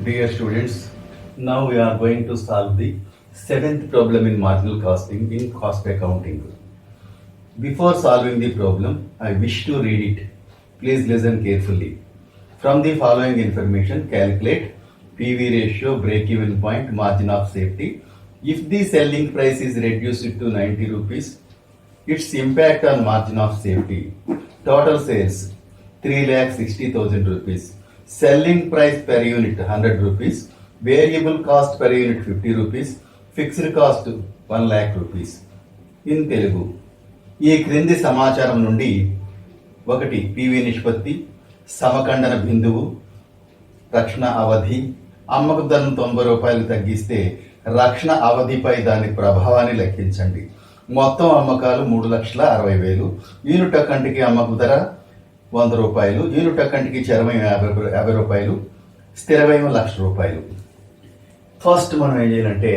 Dear students, now we are going to solve the seventh problem in marginal costing in cost accounting. Before solving the problem, I wish to read it. Please listen carefully. From the following information, calculate PV ratio, break-even point, margin of safety. If the selling price is reduced to 90 rupees, its impact on margin of safety. Total sales 3,60,000 rupees. Selling price per unit 100 rupees. Variable cost per unit 50 rupees. Fixed cost 1 lakh rupees. In Telugu ఈ క్రింది సమాచారం నుండి 1 PV నిష్పత్తి, సమఖండన బిందువు, రక్షణ అవధి, అమ్మకు ధరను 90 రూపాయలు తగ్గిస్తే రక్షణ అవధిపై దాని ప్రభావాన్ని లెక్కించండి. మొత్తం అమ్మకాలు 3,60,000. యూనిట్ అక్కంటికి అమ్మకు ధర 100 రూపాయలు, యూనిట్ అక్కంటికి చరమయం 50 రూపాయలు, స్థిర వ్యయం 1,00,000 రూపాయలు. ఫస్ట్ మనం ఏం చేయాలంటే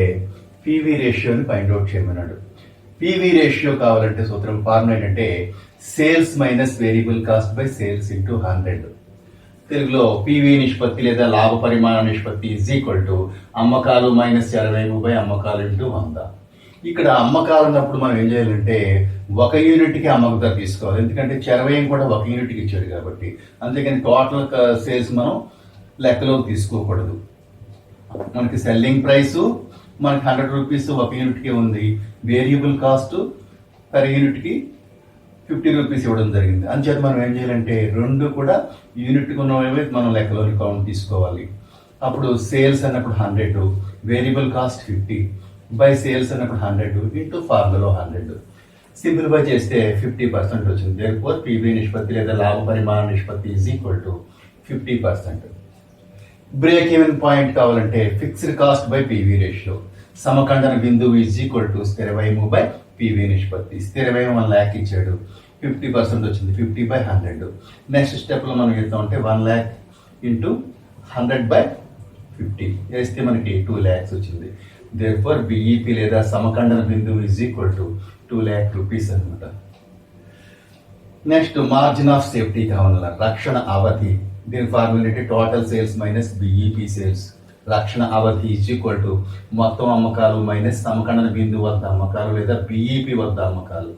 పీవీ రేషియోని ఫైండ్ అవుట్ చేయమన్నాడు. పీవీ రేషియో కావాలంటే సూత్రం ఫార్ములా ఏంటంటే sales minus variable cost by sales into 100. తెలుగులో పీవీ నిష్పత్తి లేదా లాభ పరిమాణ నిష్పత్తి ఈజ్ ఈక్వల్ టు అమ్మకాలు మైనస్ చరవేము బై అమ్మకాలు ఇంటూ 100. ఇక్కడ అమ్మకాలు ఉన్నప్పుడు మనం ఏం చేయాలంటే 1 యూనిట్కి అమ్మక ధర తీసుకోవాలి, ఎందుకంటే చరవేయం కూడా 1 యూనిట్కి ఇచ్చాడు కాబట్టి. అందుకని టోటల్ సేల్స్ మనం లెక్కలోకి తీసుకోకూడదు. మనకి సెల్లింగ్ ప్రైసు మనకి 100 రూపీస్ 1 యూనిట్కి ఉంది, వేరియబుల్ కాస్ట్ పర్ యూనిట్కి 50 రూపీస్ ఇవ్వడం జరిగింది. అందుచేత మనం ఏం చేయాలంటే రెండు కూడా యూనిట్కి ఉన్నవి మనం లెక్కలోని కౌంట్ తీసుకోవాలి. అప్పుడు సేల్స్ అన్నప్పుడు 100, వేరియబుల్ కాస్ట్ 50 బై సేల్స్ అన్నప్పుడు 100 ఇంటూ ఫార్ములా 100. సింప్లిఫై చేస్తే 50% వచ్చింది. దేర్ఫోర్ పీవీ నిష్పత్తి లేదా లాభ పరిమాణ నిష్పత్తి is equal to 50%. Break even point కావాలంటే fixed cost by PV ratio, సమఖండన బిందువు ఈజ్ ఈక్వల్ టు స్థిర వ్యయము బై పీవీ నిష్పత్తి. స్థిర వ్యయం 1 lakh ఇచ్చాడు, 50% వచ్చింది, 50 బై 100. నెక్స్ట్ స్టెప్లో మనం చెప్తామంటే 1 lakh ఇంటూ 100 బై 50 వేస్తే మనకి 2 lakhs వచ్చింది. దేర్ఫోర్ బిఈపి లేదా సమఖండన బిందువు is equal to 2 lakh rupees అనమాట. నెక్స్ట్ మార్జిన్ ఆఫ్ సేఫ్టీ కావాలన్నా రక్షణ అవధి. దీని ఫార్ములా ఏంటి? Total sales minus BEP sales. రక్షణ అవధి ఈజ్ ఈక్వల్ టు మొత్తం అమ్మకాలు మైనస్ సమఖండన బిందువు వద్ద అమ్మకాలు లేదా బిఈపి వద్ద అమ్మకాలు.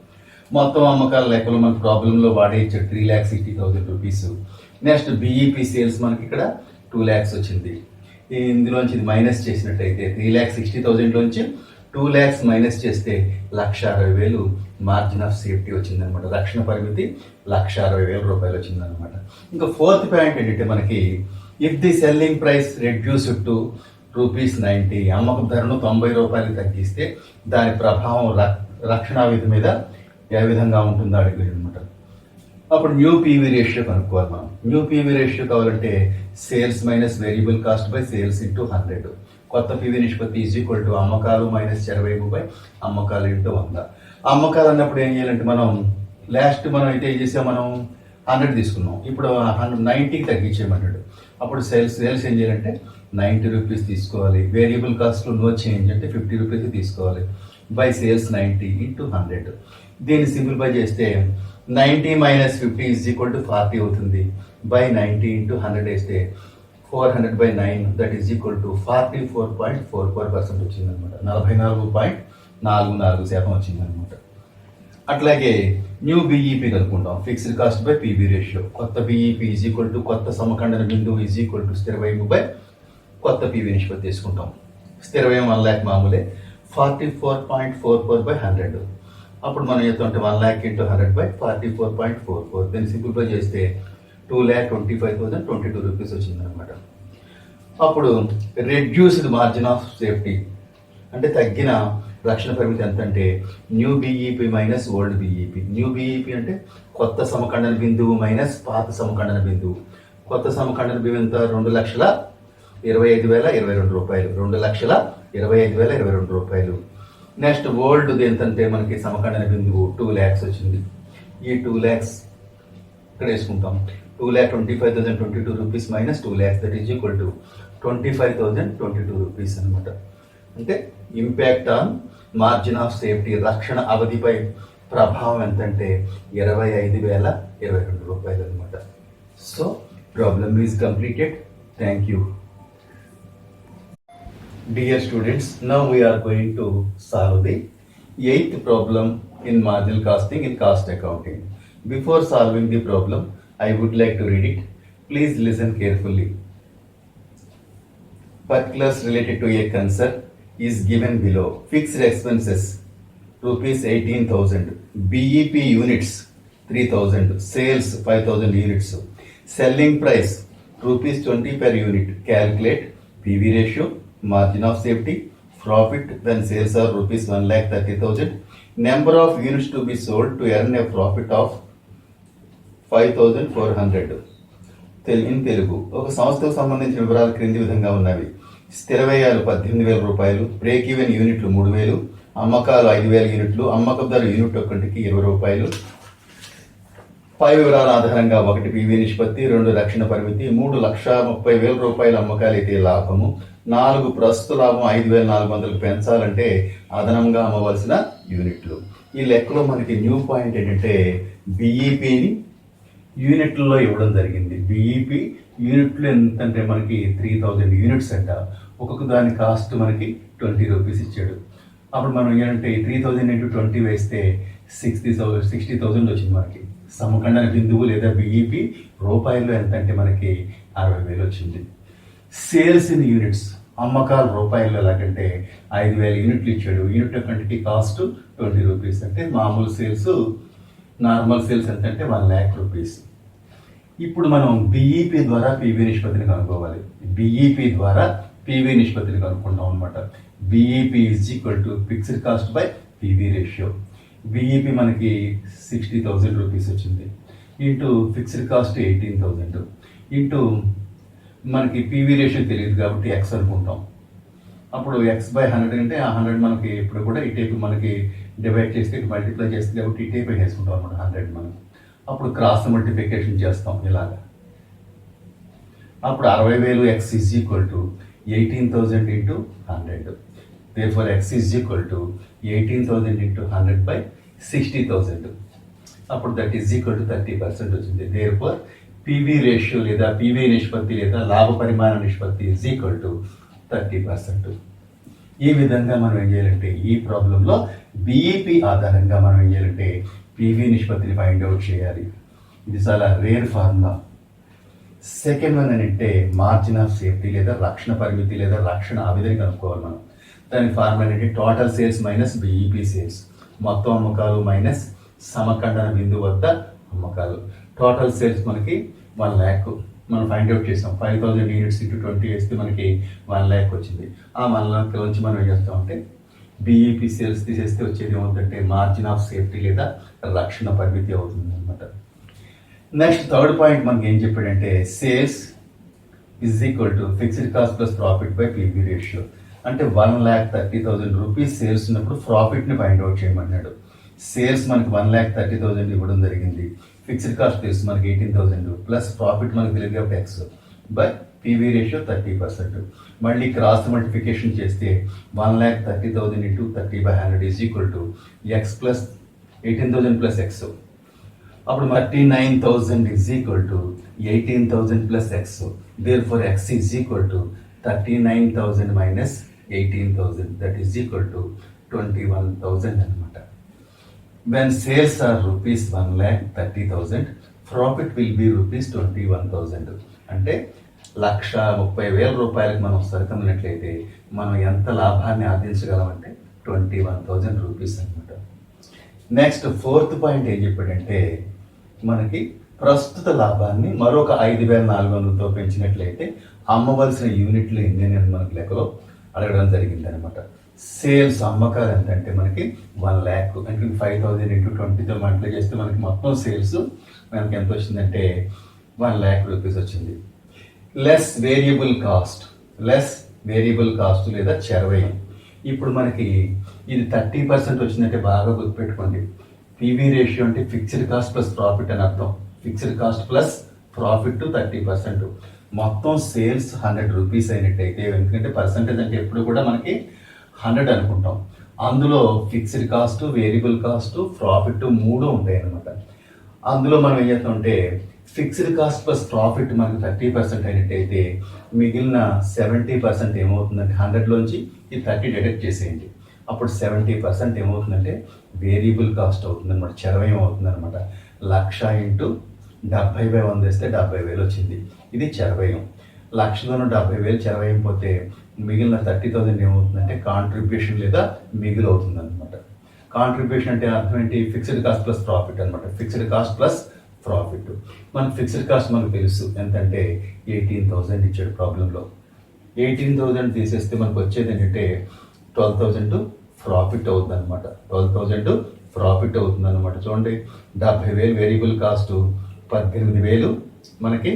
మొత్తం అమ్మకాల లెక్కలు మన ప్రాబ్లంలో వాడే ఇచ్చాడు 3,60,000 రూపీస్. నెక్స్ట్ బిఈపి సేల్స్ మనకి ఇక్కడ 2 lakhs వచ్చింది. ఇందులోంచి ఇది మైనస్ చేసినట్టయితే 3,60,000 లోంచి 2 lakhs మైనస్ చేస్తే 1,60,000 మార్జిన్ ఆఫ్ సేఫ్టీ వచ్చిందనమాట. రక్షణ పరిమితి 1,60,000 రూపాయలు వచ్చిందనమాట. ఇంకా ఫోర్త్ పాయింట్ ఏంటంటే మనకి if the selling price reduced to ₹90, అమ్మకం ధరను 90 రూపాయలు తగ్గిస్తే దాని ప్రభావం రక్షణ విధి మీద ఏ విధంగా ఉంటుందో అడిగాడు అనమాట. అప్పుడు న్యూ పీవీ రేషియో కనుక్కోవాలి మనం. న్యూ పీవీ రేషియో కావాలంటే sales minus variable cost by sales into 100. కొత్త పీవీ నిష్పత్తి ఈజ్ ఈక్వల్ టు అమ్మకాలు మైనస్ చరవేము బై అమ్మకాలు ఇంటూ 100. అమ్మకాలు అన్నప్పుడు ఏం చేయాలంటే మనం మనం అయితే ఏం చేసాం, మనం 100 తీసుకున్నాం, ఇప్పుడు 90కి తగ్గించేయమన్నాడు. అప్పుడు సేల్స్ ఏం చేయాలంటే 90 రూపీస్ తీసుకోవాలి. వేరియబుల్ కాస్ట్ నో చేంజ్ అంటే 50 రూపీస్ తీసుకోవాలి బై సేల్స్ 90 ఇంటూ 100. దీన్ని సింప్లిఫై చేస్తే 90 మైనస్ 50 ఈజ్ ఈక్వల్ టు 40 అవుతుంది. బై 90 ఇంటూ 100 వేస్తే 400 by 9 that is equal to 44.44% వచ్చిందనమాట. 44.44% వచ్చిందనమాట. అట్లాగే న్యూ బిఈపి కనుక్కుంటాం. Fixed cost by PV ratio. కొత్త బిఈపి ఈజ్ ఈక్వల్ టు కొత్త సమఖండన బిందువు ఈజ్ ఈక్వల్ టు స్థిర వ్యయము బై కొత్త పీవీ నిష్పత్తి తీసుకుంటాం. స్థిర వ్యయం 1 lakh మామూలే, 44.44 బై 100. అప్పుడు మనం చెప్తుంటే 1 lakh ఇంటూ 100 బై 44.44. దీన్ని సింప్లిఫై చేస్తే 2,25,022 రూపీస్ వచ్చిందనమాట. అప్పుడు రెడ్యూస్డ్ మార్జిన్ ఆఫ్ సేఫ్టీ అంటే తగ్గిన రక్షణ పరిమితి ఎంత అంటే new BEP minus old BEP. New BEP అంటే కొత్త సమఖండన బిందువు మైనస్ పాత సమఖండన బిందువు. కొత్త సమఖండన బిందువు ఎంత? 2,25,022 రూపాయలు. 2,25,022 రూపాయలు. నెక్స్ట్ ఓల్డ్ ఎంతంటే మనకి సమఖండన బిందువు 2 lakhs వచ్చింది. ఈ 2 lakhs ఇక్కడ వేసుకుంటాం. 2,25,022 rupees minus 2 lakhs that is equal to 25,022 rupees అనమాట. అంటే impact on margin of safety రక్షణ అవధిపై ప్రభావం ఎంతంటే 25,022 రూపాయలు అనమాట. So problem is completed. Thank you. Dear students, now we are going to solve the eighth problem in marginal costing in cost accounting. Before solving the problem, I would like to read it. Please listen carefully. Particulars related to a concern is given below. Fixed expenses rupees 18,000, BEP units 3,000, sales 5,000 units, selling price rupees 20 per unit. Calculate PV ratio, margin of safety, profit when sales are rupees 1,30,000, number of units to be sold to earn a profit of 5,400. In Telugu ఒక సంస్థకు సంబంధించిన వివరాలు క్రింది విధంగా ఉన్నవి. స్థిర వ్యయాలు 18,000 రూపాయలు, బ్రేక్ ఈవెన్ యూనిట్లు 3,000, అమ్మకాలు 5,000 యూనిట్లు, అమ్మకం ధర యూనిట్ ఒక్కటికి 20 రూపాయలు. పై వివరాల ఆధారంగా 1 పివి నిష్పత్తి, 2 రక్షణ పరిమితి, 3,30,000 రూపాయల అమ్మకాలు అయితే లాభము, 4 ప్రస్తుత లాభం 5,400 పెంచాలంటే అదనంగా అమ్మవలసిన యూనిట్లు. ఈ లెక్కలో మనకి న్యూ పాయింట్ ఏంటంటే బిఈపిని యూనిట్లలో ఇవ్వడం జరిగింది. బిఈపి యూనిట్లు ఎంతంటే మనకి 3,000 యూనిట్స్ అంట. ఒక్కొక్క దాని కాస్ట్ మనకి 20 రూపీస్ ఇచ్చాడు. అప్పుడు మనం ఏంటంటే 3,000 ఇంటూ 20 వేస్తే 60,000 వచ్చింది మనకి. సమఖండన బిందువు లేదా బిఈపి రూపాయల్లో ఎంత అంటే మనకి 60,000 వచ్చింది. సేల్స్ ఇన్ యూనిట్స్, అమ్మకాలు రూపాయల్లో ఎలాగంటే 5,000 యూనిట్లు ఇచ్చాడు. యూనిట్ క్వాంటిటీ కాస్ట్ 20 రూపీస్ అంటే మామూలు సేల్స్, నార్మల్ సేల్స్ ఎంత అంటే 1,00,000 రూపీస్. ఇప్పుడు మనం బిఈపి ద్వారా పివి నిష్పత్తిని కనుక్కోవాలి. బిఈపి ద్వారా పివి నిష్పత్తిని కనుక్కుంటాం అనమాట. BEP is equal to fixed cost by PV ratio. BEP మనకి 60,000 రూపీస్ వచ్చింది. ఇంటూ ఫిక్స్డ్ కాస్ట్ 18,000 ఇంటూ మనకి పివి రేషియో తెలియదు కాబట్టి ఎక్స్ అనుకుంటాం. అప్పుడు ఎక్స్ బై 100 అంటే ఆ 100 మనకి ఇప్పుడు కూడా ఈ టైపు మనకి డివైడ్ చేస్తే మల్టిప్లై చేస్తే కాబట్టి ఈ టైపు వేసుకుంటాం అనమాట 100 మనం. అప్పుడు క్రాస్ మల్టిప్లికేషన్ చేస్తాం ఇలాగా. అప్పుడు 60,000 X is equal to 18,000 into 100. therefore x is equal to 18,000 into 100 by 60,000. అప్పుడు దట్ ఈజ్ ఈక్వల్ టు 30% వచ్చింది. therefore పివి రేషియో లేదా పివి నిష్పత్తి లేదా లాభ పరిమాణ నిష్పత్తి ఈజ్ ఈక్వల్ టు 30%. ఈ విధంగా మనం ఏం చేయాలంటే ఈ ప్రాబ్లంలో బిఈపి ఆధారంగా మనం ఏం చేయాలంటే పివి నిష్పత్తిని ఫైండ్ అవుట్ చేయాలి. ఇది చాలా రేర్ ఫార్ములా. సెకండ్ వన్ అంటే మార్జిన్ ఆఫ్ సేఫ్టీ లేదా రక్షణ పరిమితి లేదా రక్షణ ఆ విధంగా కనుక్కోవాలి మనం. దాని ఫార్ములా ఏంటి? Total sales minus BEP sales, మొత్తం అమ్మకాలు మైనస్ సమఖండన బిందు వద్ద అమ్మకాలు. టోటల్ సేల్స్ మనకి 1,00,000 మనం ఫైండ్ అవుట్ చేసాం. 5,000 యూనిట్స్ ఇంటూ 20 వేస్తే మనకి 1,00,000 వచ్చింది. ఆ 1,00,000 నుంచి మనం ఏం చేస్తామంటే బిఈపి సేల్స్ తీసేస్తే వచ్చేది ఏమవుతుందంటే మార్జిన్ ఆఫ్ సేఫ్టీ లేదా రక్షణ పరిమితి అవుతుంది అనమాట. నెక్స్ట్ థర్డ్ పాయింట్ మనకి ఏం చెప్పాడంటే sales is equal to fixed cost plus profit by PV ratio. అంటే 1,30,000 రూపీస్ సేల్స్ ఉన్నప్పుడు ప్రాఫిట్ని ఫైండ్ అవుట్ చేయమన్నాడు. సేల్స్ మనకి 1,30,000 ఇవ్వడం జరిగింది. ఫిక్స్డ్ కాస్ట్ తెలుసు మనకి 18,000 ప్లస్ ప్రాఫిట్ మనకి తెలియదు కాబట్టి ఎక్స్ బై పివి రేషియో 30%. మళ్ళీ క్రాస్ మల్టిఫికేషన్ చేస్తే 1,30,000 into 30/100 is equal to X plus 18,000 plus X. అప్పుడు 39,000 is equal to 18,000 plus X. therefore X is equal to 39,000 minus 18,000 that is equal to 21,000 అనమాట. when sales are rupees 1,30,000 profit will be rupees 21,000. అంటే 1,30,000 రూపాయలకు మనం సరుకున్నట్లయితే మనం ఎంత లాభాన్ని ఆర్జించగలమంటే 21,000 rupees అనమాట. Next fourth point ఏం చెప్పాడంటే మనకి ప్రస్తుత లాభాన్ని మరొక 5,400తో పెంచినట్లయితే అమ్మవలసిన యూనిట్లు ఎన్ని అని మనకి లెక్కలో అడగడం జరిగింది అనమాట. సేల్స్ అమ్మకాలు ఎంతంటే మనకి 1,00,000 అంటే 5,000 ఇంటూ 20తో మల్టిప్లై చేస్తే మనకి మొత్తం సేల్స్ మనకి ఎంత వచ్చిందంటే 1,00,000 రూపీస్ వచ్చింది. లెస్ వేరియబుల్ కాస్ట్ లేదా చరవ్యయం. ఇప్పుడు మనకి ఇది 30% వచ్చిందంటే బాగా గుర్తుపెట్టుకోండి. పివి రేషియో అంటే ఫిక్స్డ్ కాస్ట్ ప్లస్ ప్రాఫిట్ అని అర్థం. Fixed cost plus profit 30%. మొత్తం సేల్స్ 100 రూపీస్ అయినట్టయితే, ఎందుకంటే పర్సంటేజ్ అంటే ఎప్పుడు కూడా మనకి 100 అనుకుంటాం. అందులో fixed cost, variable cost, profit 3 ఉంటాయి అన్నమాట. అందులో మనం ఏం చేస్తామంటే ఫిక్స్డ్ కాస్ట్ ప్లస్ ప్రాఫిట్ మనకు 30% అయినట్టయితే మిగిలిన 70% ఏమవుతుందంటే 100లోంచి ఈ 30 డిడక్ట్ చేసేయండి. అప్పుడు 70% ఏమవుతుందంటే వేరియబుల్ కాస్ట్ అవుతుంది అనమాట, చరవయం అవుతుంది అనమాట. 1,00,000 ఇంటూ 70/100 వేస్తే 70,000 వచ్చింది. ఇది చరవయం. 1,00,000లోనూ 70,000 చరవయం పోతే మిగిలిన 30,000 ఏమవుతుందంటే కాంట్రిబ్యూషన్ లేదా మిగులు అవుతుంది అనమాట. కాంట్రిబ్యూషన్ అంటే అర్థం ఏంటి? ఫిక్స్డ్ కాస్ట్ ప్లస్ ప్రాఫిట్ అనమాట. Fixed cost plus profit. మనకు ఫిక్స్డ్ కాస్ట్ మనకు తెలుసు ఎంతంటే 18,000 ఇచ్చాడు ప్రాబ్లంలో. 18,000 తీసేస్తే మనకు వచ్చేది ఏంటంటే 12,000 ప్రాఫిట్ అవుతుంది అనమాట. 12,000 ప్రాఫిట్ అవుతుంది అనమాట. చూడండి, 70,000 వేరియబుల్ కాస్ట్, 18,000 మనకి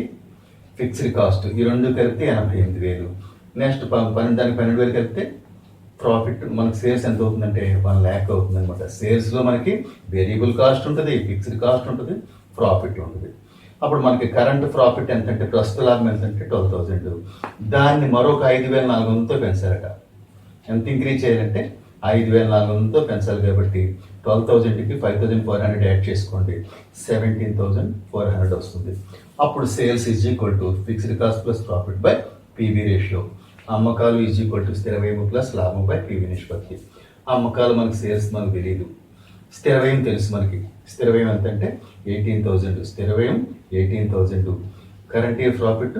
ఫిక్స్డ్ కాస్ట్. ఈ రెండు కలిపితే 88,000. నెక్స్ట్ దానికి 12,000 కలిపితే ప్రాఫిట్ మనకి సేల్స్ ఎంత అవుతుందంటే 1,00,000 అవుతుంది అనమాట. సేల్స్లో మనకి వేరియబుల్ కాస్ట్ ఉంటుంది, ఫిక్స్డ్ కాస్ట్ ఉంటుంది, ప్రాఫిట్ ఉంటుంది. అప్పుడు మనకి కరెంట్ ప్రాఫిట్ ఎంతంటే, ప్రస్తుత లాభం ఎంతంటే 12,000. దాన్ని మరొక 5,400తో పెంచారట. ఎంత ఇంక్రీజ్ చేయాలంటే 5,400తో పెంచాలి. కాబట్టి 12,000కి 5,400 యాడ్ చేసుకోండి, 17,400 వస్తుంది. అప్పుడు sales is equal to fixed cost plus profit by PV ratio. అమ్మకాలు ఈజ్ ఈక్వల్ టు స్థిర వ్యయం ప్లస్ లాభం బై పీవీ నిష్పత్తి. అమ్మకాలు మనకి సేల్స్ మనకు తెలియదు, స్థిర వ్యయం తెలుసు మనకి. స్థిర వ్యయం ఎంత అంటే 18,000. స్థిర వ్యయం 18,000. కరెంట్ ఇయర్ ప్రాఫిట్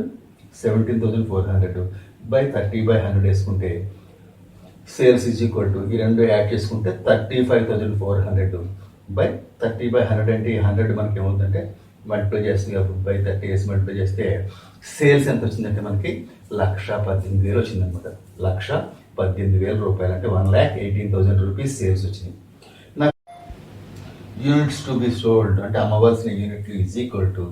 17,400 బై 30/100 వేసుకుంటే సేల్స్ ఈజ్ ఈక్వల్ టు ఈ రెండు యాడ్ చేసుకుంటే 35,400 బై 30/100 అంటే 100 మనకి ఏమవుతుందంటే మల్టిప్లై చేస్తుంది కాబట్టి బై 30 వేసి మల్టిప్లై చేస్తే సేల్స్ ఎంత వచ్చిందంటే మనకి 1,18,000 వచ్చిందనమాట. 1,18,000 రూపాయలు అంటే 1,18,000 రూపీస్ సేల్స్ వచ్చింది. యూనిట్స్ టు బి సోల్డ్ అంటే అమ్మవలసిన యూనిట్లు is equal to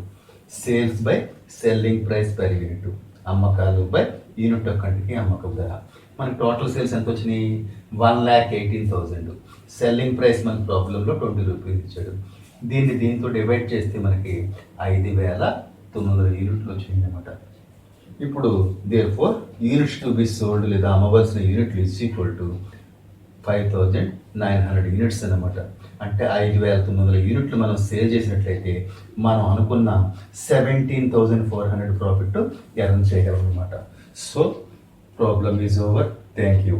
sales by selling price per unit. అమ్మకాలు బై యూనిట్ ఒక్కటికి అమ్మకం ధర. మనకి టోటల్ సేల్స్ ఎంత వచ్చినాయి? 1,18,000. సెల్లింగ్ ప్రైస్ మన ప్రాబ్లంలో 20 రూపీస్ ఇచ్చాడు. దీంతో డివైడ్ చేస్తే మనకి 5,900 యూనిట్లు వచ్చినాయి అన్నమాట. ఇప్పుడు therefore units to be sold లేదా అమ్మవలసిన యూనిట్లు ఈజ్ ఈక్వల్ టు 5,900 యూనిట్స్ అన్నమాట. అంటే 5,900 యూనిట్లు మనం సేల్ చేసినట్లయితే మనం అనుకున్న 17,400 ప్రాఫిట్ ఎర్న్ చేయగలం అనమాట. So problem is over. Thank you.